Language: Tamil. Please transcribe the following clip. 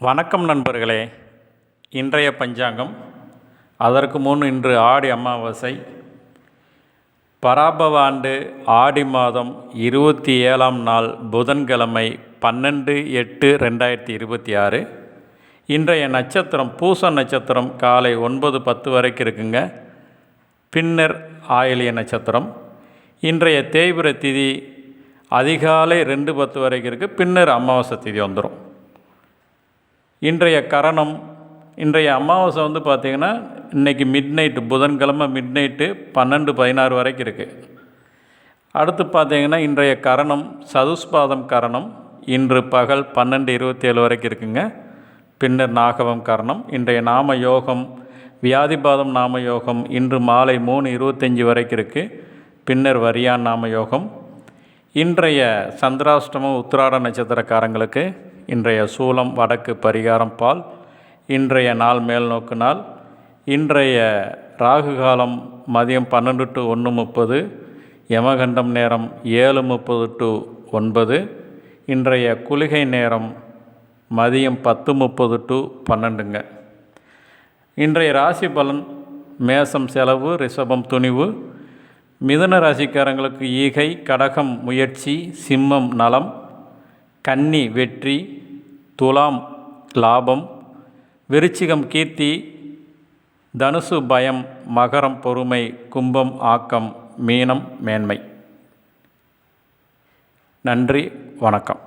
வணக்கம் நண்பர்களே. இன்றைய பஞ்சாங்கம், அதற்கு முன் இன்று ஆடி அமாவாசை, பராபவ ஆண்டு ஆடி மாதம் 27ஆம் நாள் புதன்கிழமை 12/8/2026. இன்றைய நட்சத்திரம் பூச நட்சத்திரம் காலை 9:10 வரைக்கும் இருக்குங்க. பின்னர் ஆயிலிய நட்சத்திரம். இன்றைய தேய்பிறை திதி அதிகாலை 2:10 வரைக்கும் இருக்குது. பின்னர் அமாவாசை திதி வந்துடும். இன்றைய கரணம், இன்றைய அமாவாசை பார்த்திங்கன்னா இன்றைக்கி மிட்நைட்டு, புதன்கிழமை மிட்நைட்டு 12:16 வரைக்கும் இருக்குது. அடுத்து பார்த்திங்கன்னா இன்றைய கரணம் சதுஸ்பாதம் கரணம் இன்று பகல் 12:27 வரைக்கும் இருக்குங்க. பின்னர் நாகவம் கரணம். இன்றைய நாம யோகம் வியாதிபாதம் நாம யோகம் இன்று மாலை 3:25 வரைக்கும் இருக்குது. பின்னர் வரியான் நாம யோகம். இன்றைய சந்திராஷ்டமம் உத்திராட நட்சத்திரக்காரங்களுக்கு இன்றைய சூலம் வடக்கு, பரிகாரம் பால். இன்றைய நாள் மேல் நோக்கு நாள். இன்றைய ராகு காலம் மதியம் 12 to 1:30, யமகண்டம் நேரம் 7:30 to 9. இன்றைய குளிகை நேரம் மதியம் 10:30 to 12ங்க. இன்றைய ராசி பலன்: மேசம் செலவு, ரிஷபம் துணிவு, மிதுன ராசிக்காரங்களுக்கு ஈகை, கடகம் முயற்சி, சிம்மம் நலம், கன்னி வெற்றி, துலாம் லாபம், விருச்சிகம் கீர்த்தி, தனுசு பயம், மகரம் பொறுமை, கும்பம் ஆக்கம், மீனம் மேன்மை. நன்றி, வணக்கம்.